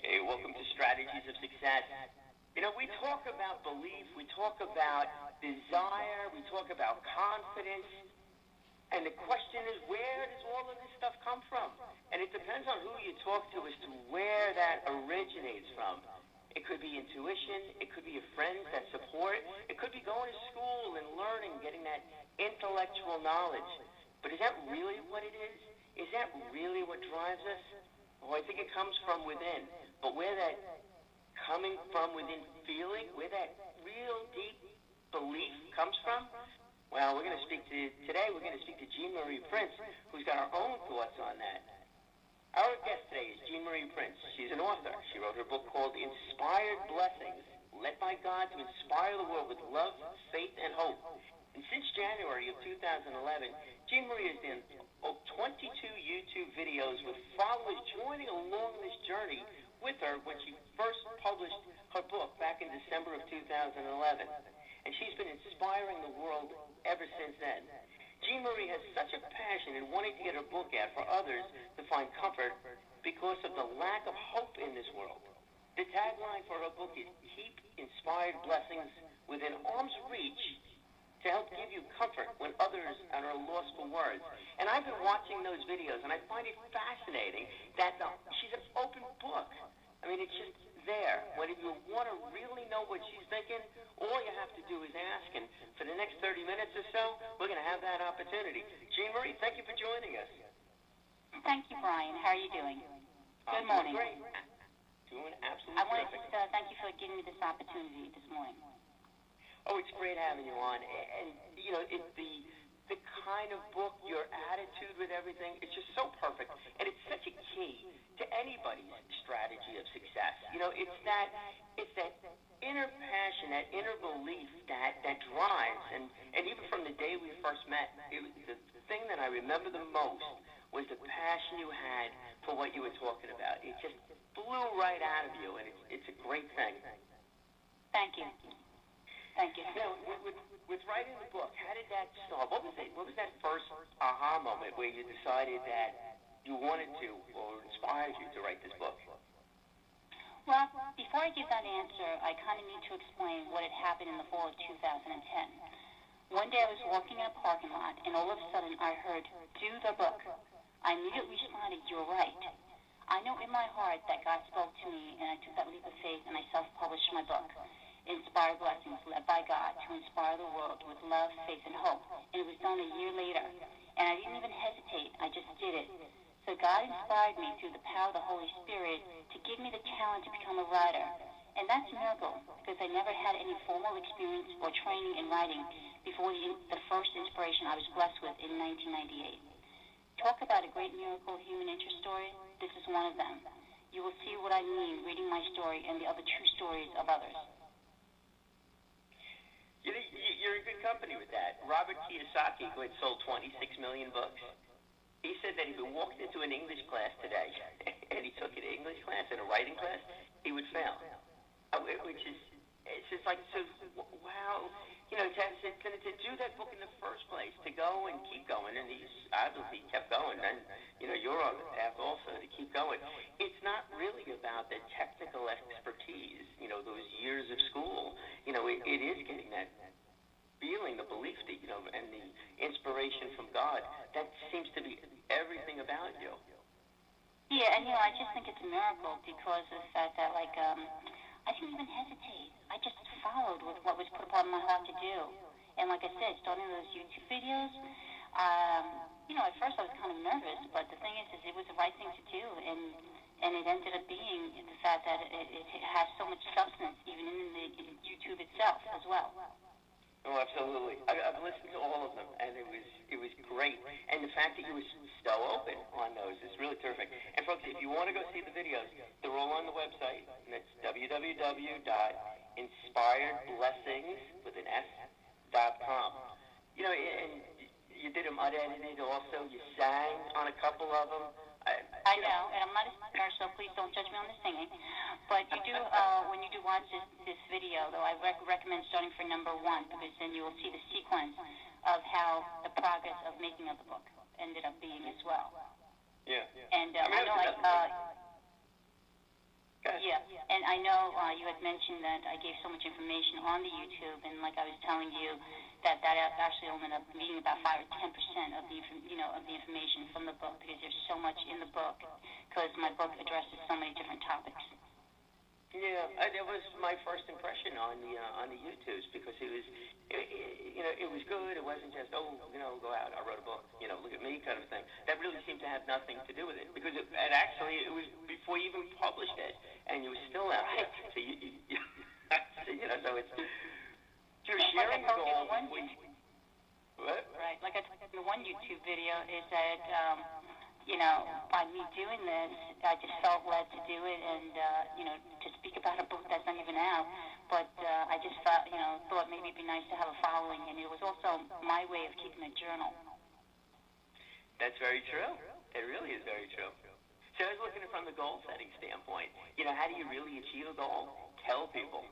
Hey, welcome to Strategies of Success. You know, we talk about belief, we talk about desire, we talk about confidence, and the question is, where does all of this stuff come from? And it depends on who you talk to as to where that originates from. It could be intuition, it could be a friend that support, it could be going to school and learning, getting that intellectual knowledge. But is that really what it is? Is that really what drives us? Well, I think it comes from within. But where that coming from within feeling, where that real deep belief comes from, well, we're going to speak to Jean Marie Prince, who's got her own thoughts on that. Our guest today is Jean Marie Prince. She's an author. She wrote her book called Inspired Blessings, Led by God to Inspire the World with Love, Faith, and Hope. And since January of 2011, Jean Marie has done 22 YouTube videos with followers joining along this journey with her when she first published her book back in December of 2011. And she's been inspiring the world ever since then. Jean Marie has such a passion in wanting to get her book out for others to find comfort because of the lack of hope in this world. The tagline for her book is Keep Inspired Blessings Within Arm's Reach to help give you comfort when others are lost for words. And I've been watching those videos, and I find it fascinating that she's an open book. I mean, it's just there. When you want to really know what she's thinking, all you have to do is ask. And for the next 30 minutes or so, we're going to have that opportunity. Jean Marie, thank you for joining us. Thank you, Brian. How are you doing? Good morning. Great. Doing absolutely I want terrific. to thank you for giving me this opportunity this morning. Oh, it's great having you on. And you know, the kind of book, your attitude with everything, it's just so perfect. And it's such a key to anybody's strategy of success. You know, it's that inner passion, that inner belief that drives. And even from the day we first met, the thing that I remember the most was the passion you had for what you were talking about. It just blew right out of you, and it's a great thing. Thank you. Thank you. Now, with writing the book, how did that start? What was that first aha moment where you decided that you wanted to, or inspired you to write this book? Well, before I give that answer, I kind of need to explain what had happened in the fall of 2010. One day I was walking in a parking lot, and all of a sudden I heard, "Do the book." I immediately responded, "You're right." I know in my heart that God spoke to me, and I took that leap of faith, and I self-published my book, Inspired Blessings, Led by God to Inspire the World with Love, Faith, and Hope. And it was done a year later. And I didn't even hesitate. I just did it. So God inspired me through the power of the Holy Spirit to give me the talent to become a writer. And that's a miracle, because I never had any formal experience or training in writing before the first inspiration I was blessed with in 1998. Talk about a great miracle human interest story. This is one of them. You will see what I mean reading my story and the other true stories of others. You're in good company with that. Robert Kiyosaki, who had sold 26 million books, he said that if he walked into an English class today and he took an English class and a writing class, he would fail. Which is, it's just like, so, wow, you know, to do that book in the first place, to go and keep going, and he's obviously kept going, and, you know, you're on the path also to keep going. It's not really about the technical expertise, you know, those years of school. You know, it is getting that feeling, the belief that, you know, and the inspiration from God. That seems to be everything about you. Yeah, and, you know, I just think it's a miracle because of the fact that, like, I didn't even hesitate. I just followed with what was put upon my heart to do. And like I said, starting those YouTube videos, you know, at first I was kind of nervous, but the thing is it was the right thing to do. And it ended up being the fact that it has so much substance, even in the YouTube itself as well. Oh, absolutely. I've listened to all of them, and it was great. And the fact that you were so open on those is really terrific. And folks, if you want to go see the videos, they're all on the website, and it's www.inspiredblessings.com. You know, and you did them unedited also. You sang on a couple of them. I know, and I'm not a singer, so please don't judge me on the singing. But you do, when you do watch this video, though, I recommend starting for number 1, because then you will see the sequence of how the progress of making of the book ended up being as well. Yeah. And I know, like, Yeah, and I know you had mentioned that I gave so much information on the YouTube, and like I was telling you, that actually ended up being about 5 or 10% of the of the information from the book, because there's so much in the book, because my book addresses so many different topics. Yeah, it was my first impression on the YouTubes, because it was it was good. It wasn't just go out, I wrote a book, look at me kind of thing. That really seemed to have nothing to do with it, because it was before you even published it, and you were still out there. So so it's you're sharing the goal. What? Right, like I told you in the one YouTube video is that by me doing this, I just felt led to do it, and to speak about a book that's not even out. But I just thought maybe it'd be nice to have a following, and it was also my way of keeping a journal. That's very true. It really is very true. So I was looking at it from the goal-setting standpoint. How do you really achieve a goal? Tell people.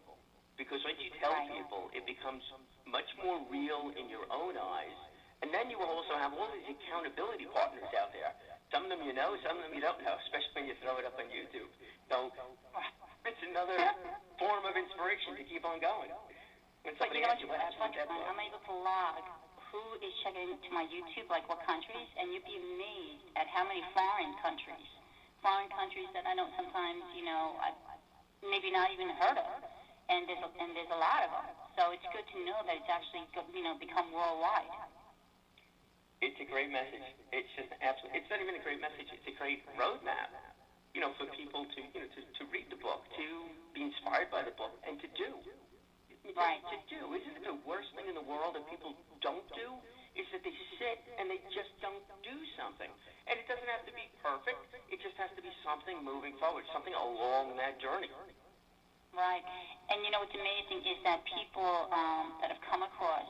Because once you tell people, it becomes much more real in your own eyes. And then you will also have all these accountability partners out there. Some of them you know, some of them you don't know, especially when you throw it up on YouTube. So it's another form of inspiration to keep on going. When somebody asks you, what happened with that book? I'm able to log who is checking into my YouTube, like what countries, and you'd be amazed at how many foreign countries that I know sometimes, I've maybe not even heard of, and there's a lot of them. So it's good to know that it's actually, become worldwide. It's a great message. It's just absolutely. It's not even a great message. It's a great roadmap, for people to read the book, to be inspired by the book, and to do. Right. To do. Isn't it the worst thing in the world that people don't do? Is that they sit and they just don't do something. And it doesn't have to be perfect. It just has to be something moving forward, something along that journey. Right. And what's amazing is that people that have come across,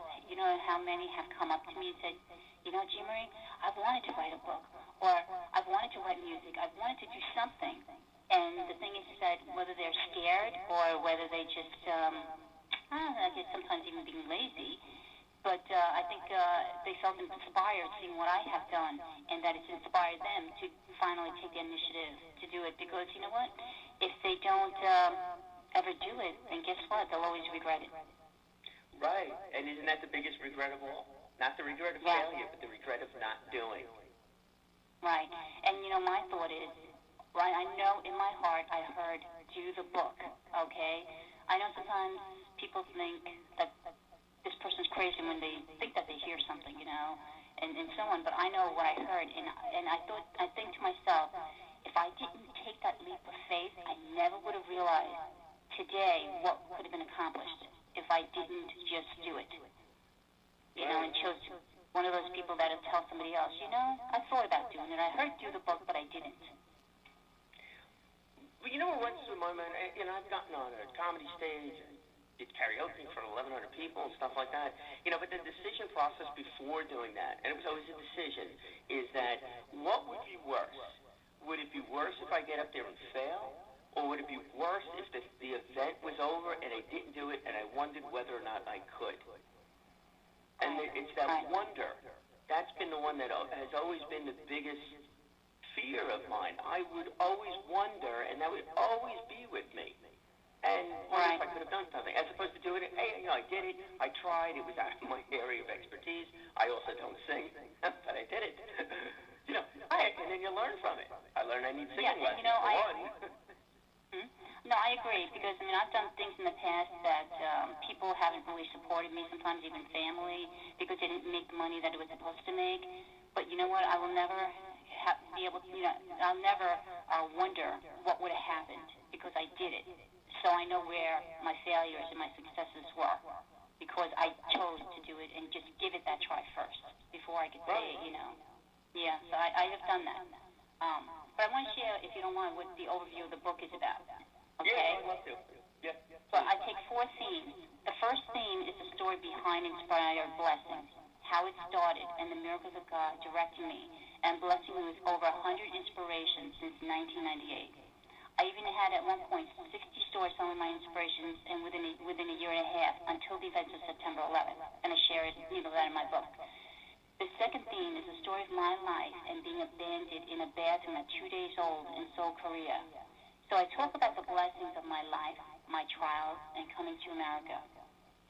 how many have come up to me and said, Jean Marie, I've wanted to write a book, or I've wanted to write music, I've wanted to do something. And the thing is that whether they're scared or whether they just, I guess sometimes even being lazy, but I think they felt inspired seeing what I have done, and that it's inspired them to finally take the initiative to do it. Because you know what? If they don't ever do it, then guess what? They'll always regret it. Right. And isn't that the biggest regret of all? Not the regret of failure, but the regret of not doing. Right. And my thought is, right, I know in my heart I heard, do the book, okay? I know sometimes people think that this person's crazy when they think that they hear something, and so on, but I know what I heard, and I think to myself, if I didn't take that leap of faith, I never would have realized today what could have been accomplished if I didn't just do it. And chose one of those people that will tell somebody else, I thought about doing it. I heard do the book, but I didn't. Well, what runs through my mind, I've gotten on a comedy stage, did karaoke for 1,100 people and stuff like that, but the decision process before doing that, and it was always a decision, is that what would be worse? Would it be worse if I get up there and fail? Or would it be worse if the event was over and I didn't do it and I wondered whether or not I could? And it's that wonder. That's been the one that has always been the biggest fear of mine. I would always wonder, and that would always be with me. And wonder if I could have done something, as opposed to doing it. Hey, I did it. I tried. It was out of my area of expertise. I also don't sing, but I did it. And then you learn from it. I learned I need singing lessons. No, I agree, because, I've done things in the past that people haven't really supported me, sometimes even family, because they didn't make the money that it was supposed to make. But you know what? I will never be able to, I'll never wonder what would have happened, because I did it. So I know where my failures and my successes were, because I chose to do it and just give it that try first before I could say, Yeah, so I have done that. But I want to share, if you don't mind, what the overview of the book is about. Okay? Yeah, I'd love to. Yeah. So I take 4 themes. The first theme is the story behind inspired blessings, how it started, and the miracles of God directing me and blessing me with over 100 inspirations since 1998. I even had at one point 60 stores selling my inspirations, and within a year and a half, until the events of September 11th. And I share it, that in my book. The second theme is the story of my life and being abandoned in a bathroom at 2 days old in Seoul, Korea. So So I talk about the blessings of my life, my trials, and coming to America.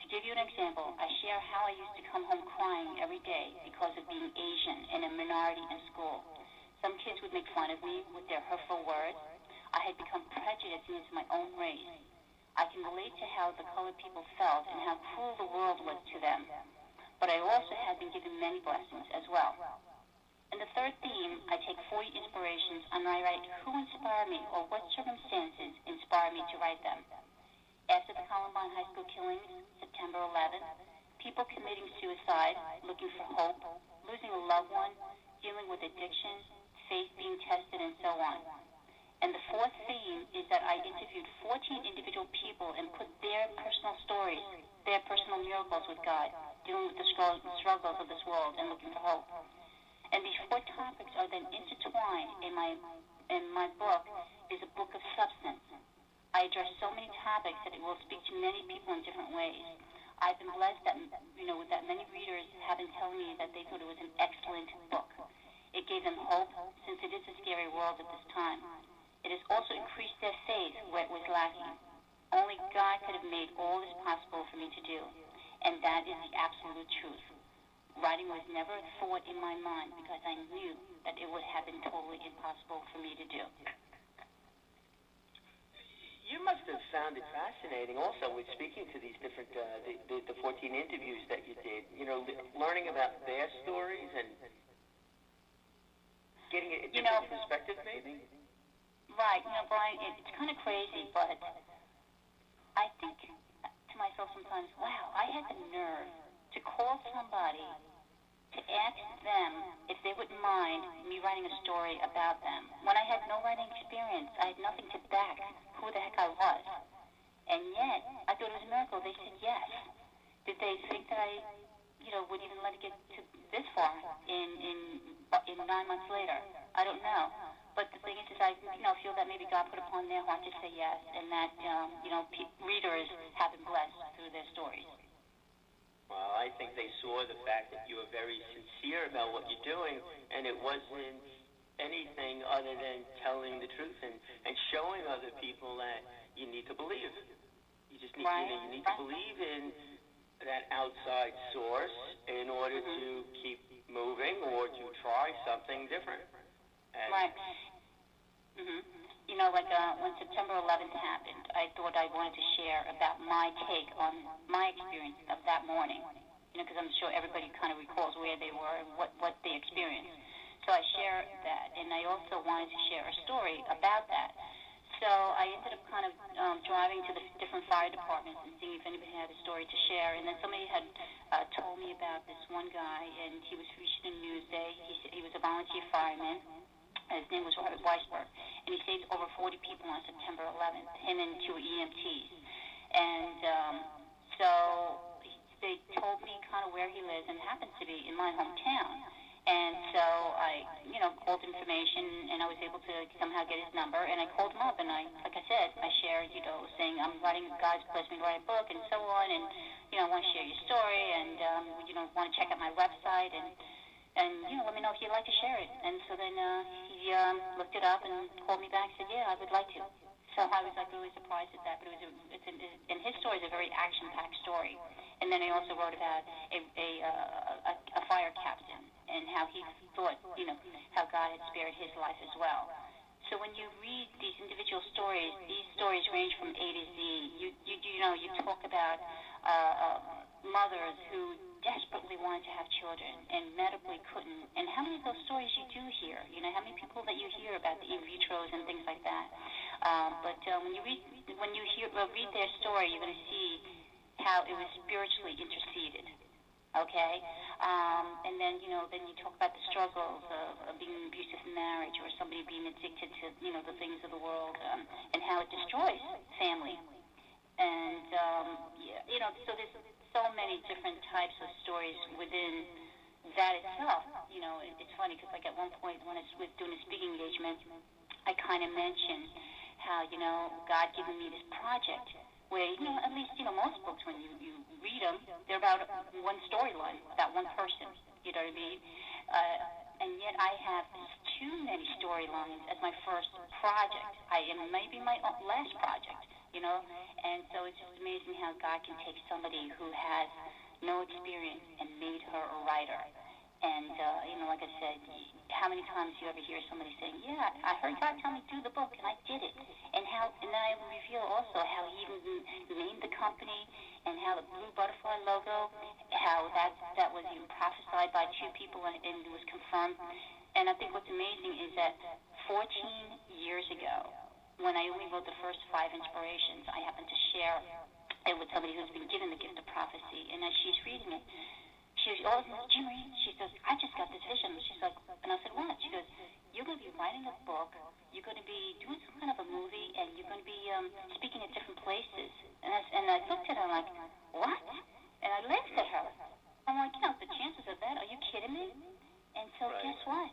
To give you an example, I share how I used to come home crying every day because of being Asian and a minority in school. Some kids would make fun of me with their hurtful words. I had become prejudiced against my own race. I can relate to how the colored people felt and how cruel the world was to them. But I also had been given many blessings as well. In the third theme, I take 40 inspirations and I write who inspired me or what circumstances inspired me to write them. After the Columbine High School killings, September 11th, people committing suicide, looking for hope, losing a loved one, dealing with addiction, faith being tested, and so on. And the fourth theme is that I interviewed 14 individual people and put their personal stories, their personal miracles with God, dealing with the struggles of this world and looking for hope. And these 4 topics are then intertwined in my book is a book of substance. I address so many topics that it will speak to many people in different ways. I've been blessed that, that many readers have been telling me that they thought it was an excellent book. It gave them hope, since it is a scary world at this time. It has also increased their faith where it was lacking. Only God could have made all this possible for me to do, and that is the absolute truth. Writing was never a thought in my mind because I knew that it would have been totally impossible for me to do. You must have found it fascinating also with speaking to these different, the 14 interviews that you did, learning about their stories and getting a different perspective maybe? Right. Brian, it's kind of crazy, but I think to myself sometimes, wow, I had the nerve to call somebody to ask them if they wouldn't mind me writing a story about them. When I had no writing experience, I had nothing to back who the heck I was. And yet, I thought it was a miracle. They said yes. Did they think that I, would even let it get to this far in 9 months later? I don't know. But the thing is I, feel that maybe God put upon their heart to say yes, and that, readers have been blessed through their stories. Well, I think they saw the fact that you were very sincere about what you're doing, and it wasn't anything other than telling the truth and showing other people that you need to believe. You just need, you need to believe in that outside source in order to keep moving or to try something different. And When September 11th happened, I thought I wanted to share about my take on my experience of that morning, because I'm sure everybody kind of recalls where they were and what they experienced. So I shared that, and I also wanted to share a story about that. So I ended up kind of driving to the different fire departments and seeing if anybody had a story to share. And then somebody had told me about this one guy, and he was featured in Newsday. He was a volunteer fireman. His name was Robert Weisberg, and he saved over 40 people on September 11th, him and 2 EMTs. And so they told me kind of where he lives, and it happens to be in my hometown. And so I, called information, and I was able to somehow get his number, and I called him up, and like I said, I shared, saying I'm writing, God's blessed me to write a book, and so on, and, I want to share your story, and, want to check out my website, and let me know if you'd like to share it. And so then he looked it up and called me back and said, yeah, I would like to. So I was really surprised at that, but and his story is a very action-packed story. And then I also wrote about a fire captain and how he thought, how God had spared his life as well. So when you read these individual stories, these stories range from A to Z. You talk about mothers who desperately wanted to have children and medically couldn't. And how many of those stories you do hear? How many people that you hear about the in vitros and things like that. But when you read their story, you're going to see how it was spiritually interceded. Okay? And then, then you talk about the struggles of being in an abusive marriage or somebody being addicted to, the things of the world, and how it destroys family. And, so there's so many different types of stories within that itself. It's funny because, at one point when I was doing a speaking engagement, I kind of mentioned how, God given me this project where, at least, most books, when you read them, they're about one storyline, about one person, you know what I mean? And yet I have this too many storylines as my first project. Maybe my last project, And so it's just amazing how God can take somebody who has no experience and made her a writer. And, like I said, how many times do you ever hear somebody saying, yeah, I heard God tell me to do the book, and I did it. And then I reveal also how he even named the company and how the blue butterfly logo, how that was even prophesied by two people and it was confirmed. And I think what's amazing is that 14 years ago, when I only wrote the first 5 inspirations, I happened to share it with somebody who's been given the gift of prophecy. And as she's reading it, she always says, Jimmy, she says, I just got this vision. She's like, and I said, what? She goes, you're going to be writing a book, you're going to be doing some kind of a movie, and you're going to be speaking at different places. And I looked at her like, what? And I laughed at her. I'm like, the chances of that, are you kidding me? And so guess what?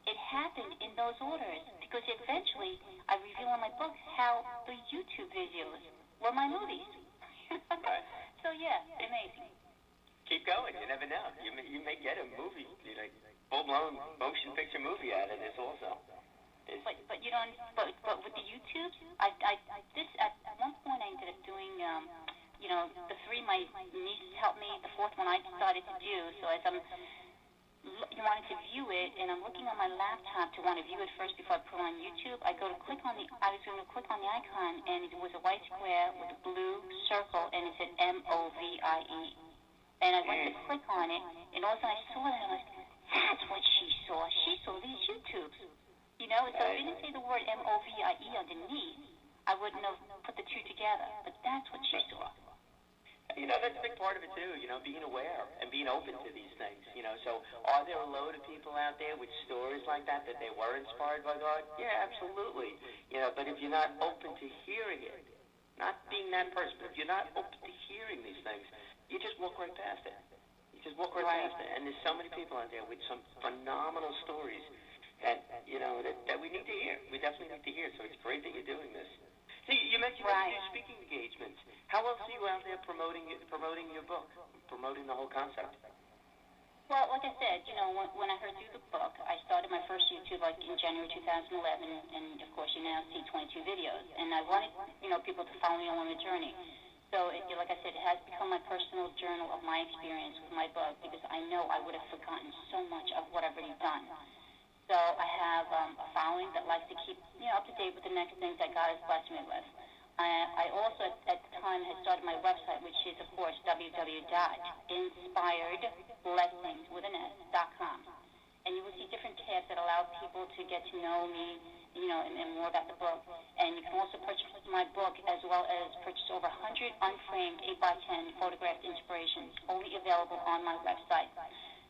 It happened in those orders, because eventually I reveal in my book how the YouTube videos were my movies. So yeah, amazing. Keep going. You never know. You may get a movie, full-blown motion picture movie out of this also. But you don't. But with the YouTube, at one point I ended up doing, the 3 my nieces helped me. The 4th one I decided to do. So as I'm wanting to view it, and I'm looking on my laptop to want to view it first before I put it on YouTube, I was going to click on the icon, and it was a white square with a blue circle, and it said MOVIE. And I went to click on it, and all of a sudden I saw that, and I was like, that's what she saw. She saw these YouTubes. So if I didn't say the word MOVIE underneath, I wouldn't have put the 2 together. But that's what she saw. That's a big part of it, too, being aware and being open to these things, So are there a load of people out there with stories like that they were inspired by God? Yeah, absolutely. But if you're not open to hearing it, not being that person, but if you're not open to hearing these things, you just walk right past it. You just walk right past it. And there's so many people out there with some phenomenal stories that, that we need to hear. We definitely need to hear. So it's great that you're doing this. See, you mentioned that you do speaking engagements. How else are you out there promoting your book, promoting the whole concept? Well, like I said, when I heard through the book, I started my first YouTube in January 2011, and of course you now see 22 videos. And I wanted, people to follow me along the journey. So, like I said, it has become my personal journal of my experience with my book, because I know I would have forgotten so much of what I've already done. So I have a following that likes to keep up to date with the next things that God has blessed me with. I also, at the time, had started my website, which is, of course, www.inspiredblessings.com. And you will see different tabs that allow people to get to know me, and more about the book. And you can also purchase my book, as well as purchase over 100 unframed 8x10 photographed inspirations, only available on my website.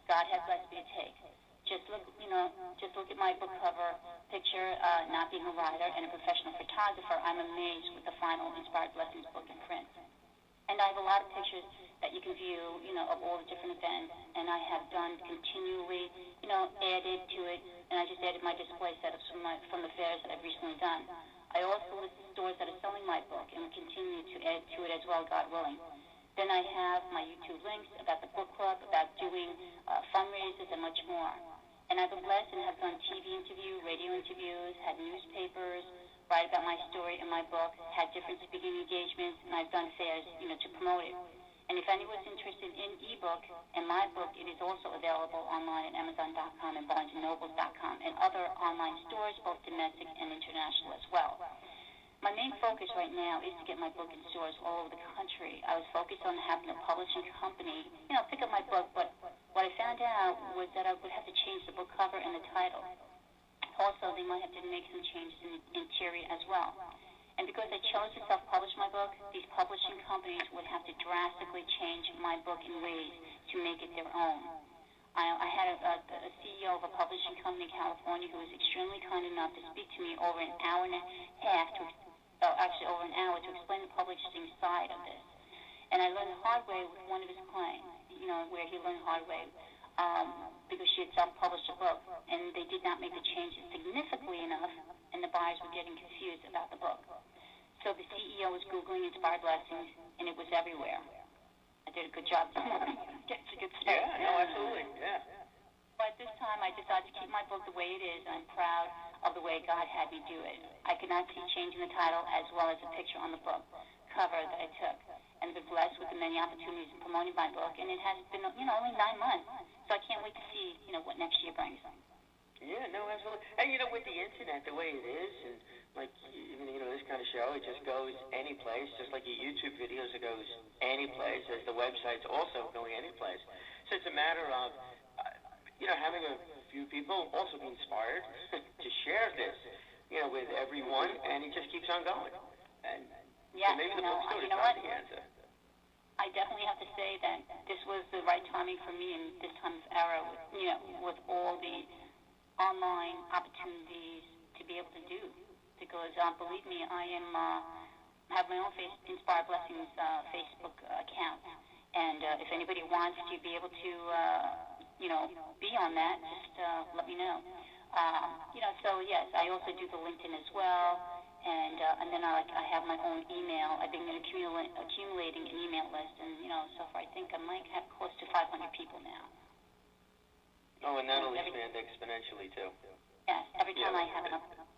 God has blessed me to take. Just look at my book cover picture. Not being a writer and a professional photographer, I'm amazed with the final Inspired Blessings book in print. And I have a lot of pictures that you can view, of all the different events. And I have done continually, added to it. And I just added my display setups from the fairs that I've recently done. I also list the stores that are selling my book, and will continue to add to it as well, God willing. Then I have my YouTube links about the book club, about doing fundraisers, and much more. And I've been blessed and have done TV interviews, radio interviews, had newspapers, write about my story in my book, had different speaking engagements, and I've done fairs, to promote it. And if anyone's interested in ebook and my book, it is also available online at Amazon.com and BarnesandNobles.com and other online stores, both domestic and international as well. My main focus right now is to get my book in stores all over the country. I was focused on having a publishing company, pick up my book, but what I found out was that I would have to change the book cover and the title. Also, they might have to make some changes in the interior as well. And because I chose to self-publish my book, these publishing companies would have to drastically change my book in ways to make it their own. I had a CEO of a publishing company in California who was extremely kind enough to speak to me over an hour and a half over an hour to explain the publishing side of this. And I learned the hard way with one of his clients, where he learned the hard way, because she had self-published a book, and they did not make the changes significantly enough, and the buyers were getting confused about the book. So the CEO was Googling Inspired Blessings, and it was everywhere. I did a good job. It's a good start. Yeah, no, absolutely, yeah. But this time I decided to keep my book the way it is, and I'm proud of the way God had me do it. I could not see changing the title as well as the picture on the book cover that I took, and been blessed with the many opportunities in promoting my book, and it has been, only 9 months, so I can't wait to see, what next year brings. Yeah, no, absolutely. And, with the internet, the way it is, and, like, even, this kind of show, it just goes any place, just like your YouTube videos, it goes any place, as the website's also going any place. So it's a matter of, having a few people also be inspired to share this, with everyone, and it just keeps on going. And yes, so maybe the bookstore is not the answer. I definitely have to say that this was the right timing for me in this time of era, with all the online opportunities to be able to do. Because believe me, I have my own Inspired Blessings Facebook account, and if anybody wants to be able to, be on that, just let me know. So yes, I also do the LinkedIn as well. And then I have my own email. I've been accumulating an email list, and so far I think I might have close to 500 people now. Oh, and that'll expand exponentially too. Yes, every time I have an update.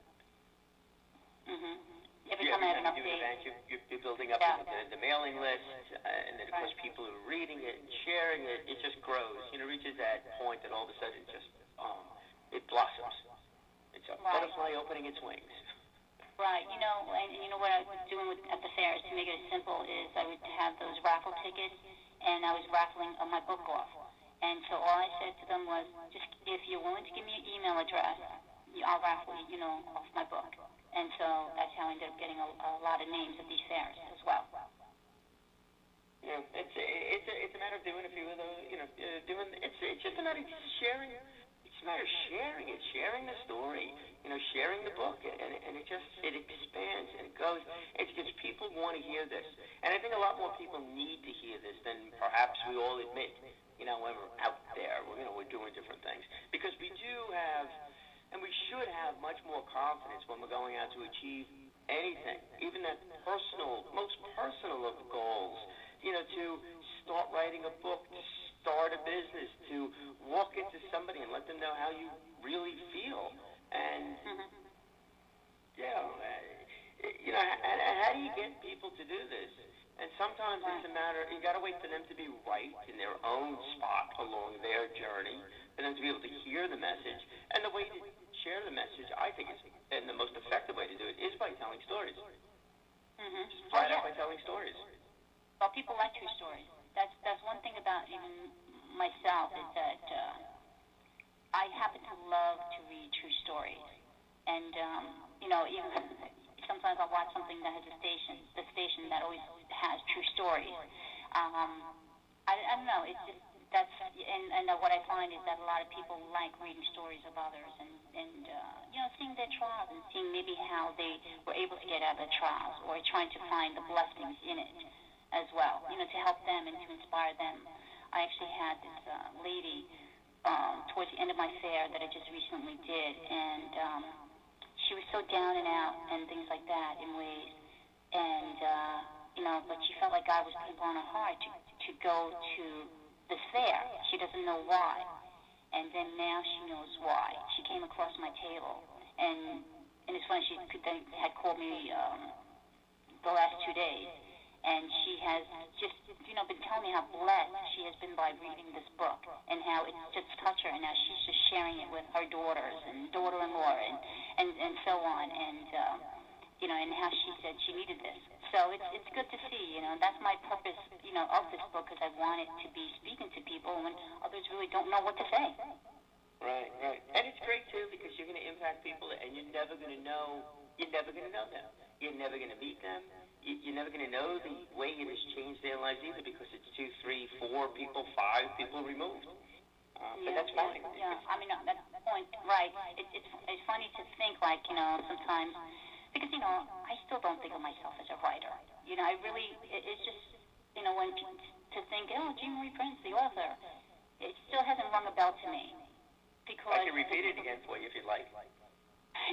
Every time I have an update. You're building up the mailing list, and then of course people are reading it and sharing it. It just grows. It reaches that point that all of a sudden it blossoms. It's a butterfly opening its wings. Right, and what I was doing at the fairs to make it as simple is I would have those raffle tickets, and I was raffling my book off. And so all I said to them was, just if you're willing to give me an email address, I'll raffle, off my book. And so that's how I ended up getting a lot of names at these fairs as well. Yeah, it's a matter of doing a few of those, it's just a matter of sharing. It's a matter of sharing it, sharing the story, sharing the book, and it expands and it goes. It's because people want to hear this, and I think a lot more people need to hear this than perhaps we all admit. When we're out there, we're doing different things, because we do have, and we should have much more confidence when we're going out to achieve anything, even that most personal of goals. To start writing a book, to start a business, to walk into somebody and let them know how you really feel. And, and how do you get people to do this? And sometimes it's a matter, you got to wait for them to be right in their own spot along their journey, for them to be able to hear the message. And the way to share the message, I think, and the most effective way to do it is by telling stories. Just flat out by telling stories. Well, people like true stories. That's one thing about even myself, is that I happen to love to read true stories. And, even sometimes I'll watch something that has the station that always has true stories. I don't know, it's just, and what I find is that a lot of people like reading stories of others and seeing their trials and seeing maybe how they were able to get out of their trials, or trying to find the blessings in it as well, to help them and to inspire them. I actually had this lady towards the end of my fair that I just recently did, and she was so down and out and things like that in ways, and but she felt like God was putting on her heart to go to the fair. She doesn't know why, and then now she knows why. She came across my table, and it's funny, she had called me the last 2 days, and she has just, been telling me how blessed she has been by reading this book, and how it's just touched her, and now she's just sharing it with her daughters and daughter-in-law and so on, and and how she said she needed this. So it's good to see, that's my purpose, of this book, because I want it to be speaking to people when others really don't know what to say. Right. And it's great, too, because you're going to impact people, and you're never going to know them. You're never going to meet them. You're never going to know the way it has changed their lives either, because it's 2, 3, 4 people, 5 people removed. But that's fine. Yeah, that's the point, right. It's funny to think, sometimes, because, I still don't think of myself as a writer. I really, it's just, when to think, Jean Marie Prince, the author, it still hasn't rung a bell to me. Because I can repeat it again for you if you'd like.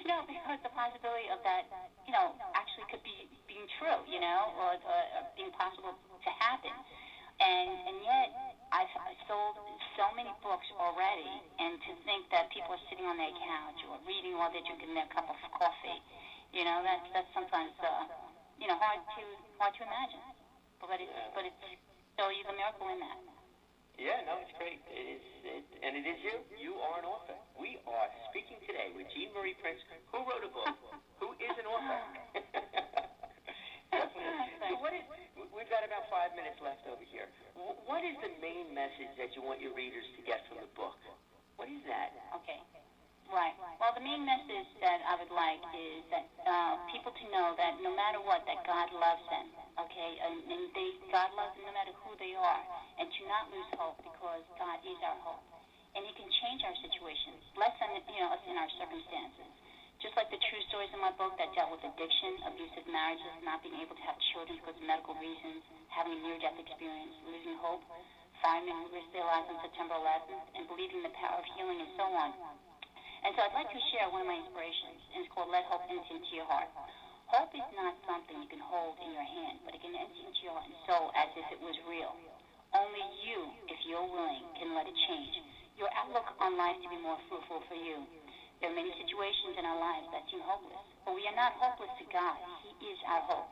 No, because the possibility of that, actually could be being true, or being possible to happen. And yet, I've sold so many books already, and to think that people are sitting on their couch or reading while they're drinking their cup of coffee, that's sometimes hard to imagine. But it's so there's a miracle in that. Yeah, no, it's great. And it is you. You are an author. We are speaking today with Jean Marie Prince, who wrote a book, who is an author. So we've got about 5 minutes left over here. What is the main message that you want your readers to get from the book? What is that? Okay. Right. Well, the main message that I would like is that people to know that no matter what, that God loves them, okay? And God loves them no matter who they are, and to not lose hope because God is our hope. And He can change our situations, bless us in our circumstances. Just like the true stories in my book that dealt with addiction, abusive marriages, not being able to have children because of medical reasons, having a near-death experience, losing hope, firemen who risked their lives on September 11th, and believing in the power of healing and so on. And so I'd like to share one of my inspirations, and it's called Let Hope Enter Into Your Heart. Hope is not something you can hold in your hand, but it can enter into your heart and soul as if it was real. Only you, if you're willing, can let it change your outlook on life to be more fruitful for you. There are many situations in our lives that seem hopeless, but we are not hopeless to God. He is our hope.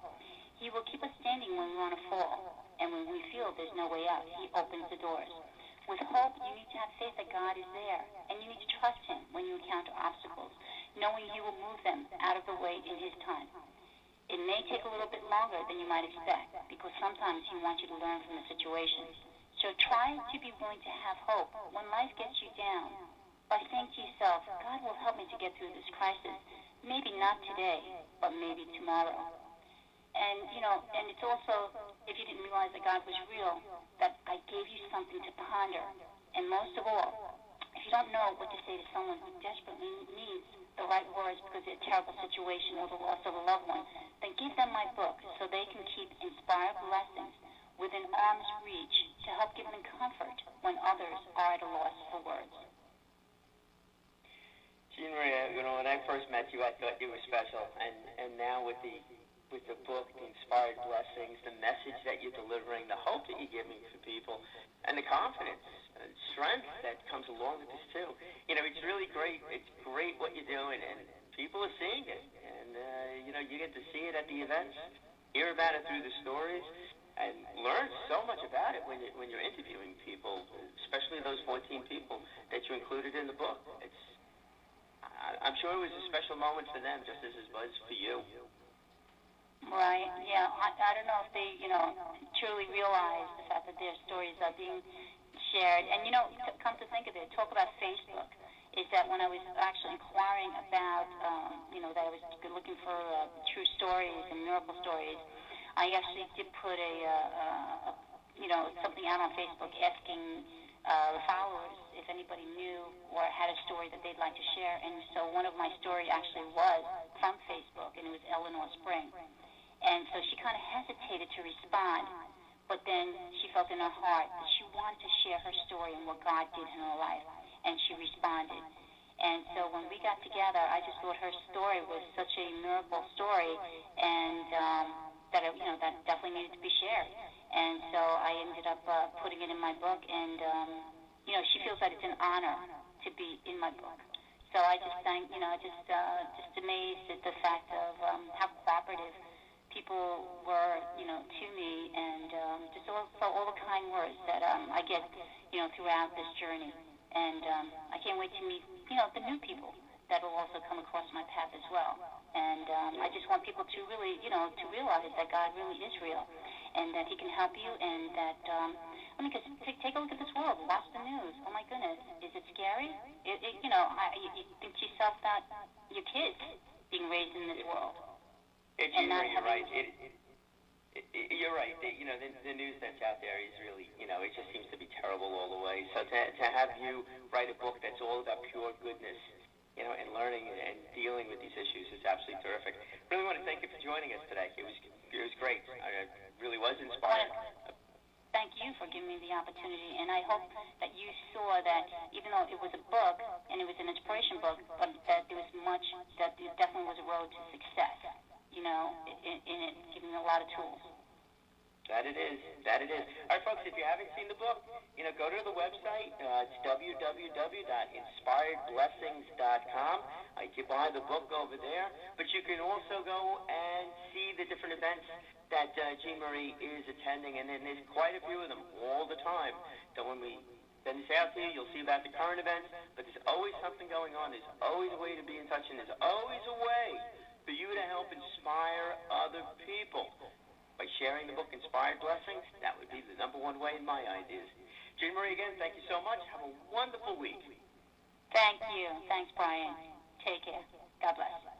He will keep us standing when we want to fall, and when we feel there's no way out, He opens the doors. With hope, you need to have faith that God is there, and you need to trust Him when you encounter obstacles, knowing He will move them out of the way in His time. It may take a little bit longer than you might expect, because sometimes He wants you to learn from the situations. So try to be willing to have hope when life gets you down, by saying to yourself, God will help me to get through this crisis. Maybe not today, but maybe tomorrow. And, and it's also, if you didn't realize that God was real, that I gave you something to ponder. And most of all, if you don't know what to say to someone who desperately needs the right words because of a terrible situation or the loss of a loved one, then give them my book so they can keep inspired blessings within arm's reach to help give them comfort when others are at a loss for words. Jean Marie, when I first met you, I thought you were special, and now with the book, the inspired blessings, the message that you're delivering, the hope that you're giving to people, and the confidence and strength that comes along with this too. It's really great. It's great what you're doing, and people are seeing it, and you get to see it at the events, hear about it through the stories, and learn so much about it when you're interviewing people, especially those 14 people that you included in the book. I'm sure it was a special moment for them, just as it was for you. Right, yeah. I don't know if they, truly realize the fact that their stories are being shared. And, come to think of it, talk about Facebook, is that when I was actually inquiring about, that I was looking for true stories and miracle stories, I actually did put something out on Facebook asking the followers if anybody knew or had a story that they'd like to share. And so one of my stories actually was from Facebook, and it was Eleanor Spring. And so she kind of hesitated to respond, but then she felt in her heart that she wanted to share her story and what God did in her life, and she responded. And so when we got together, I just thought her story was such a miracle story, and that definitely needed to be shared. And so I ended up putting it in my book, and she feels that it's an honor to be in my book. So I just just amazed at the fact of how cooperative people were, to me, and just also all the kind words that I get, throughout this journey. And I can't wait to meet, the new people that will also come across my path as well. And I just want people to really, to realize that God really is real, and that He can help you, and that, because take a look at this world, watch the news. Oh my goodness, is it scary? You think to yourself that your kids being raised in this world. You're right. You're right. The news that's out there is really, it just seems to be terrible all the way. So to have you write a book that's all about pure goodness, and learning and dealing with these issues is absolutely terrific. Really want to thank you for joining us today. It was great. I really was inspired. Thank you for giving me the opportunity, and I hope that you saw that even though it was a book and it was an inspiration book, but that there was much, that there definitely was a road to success, in it, giving me a lot of tools. That it is. That it is. All right, folks, if you haven't seen the book, go to the website. It's www.inspiredblessings.com. You can buy the book over there, but you can also go and see the different events that Jean Marie is attending, and then there's quite a few of them all the time. So when we send this out to you, you'll see about the current events, but there's always something going on. There's always a way to be in touch, and there's always a way for you to help inspire other people. By sharing the book, Inspired Blessings, that would be the number one way in my ideas. Jean Marie, again, thank you so much. Have a wonderful week. Thank you. Thanks, Brian. Take care. God bless.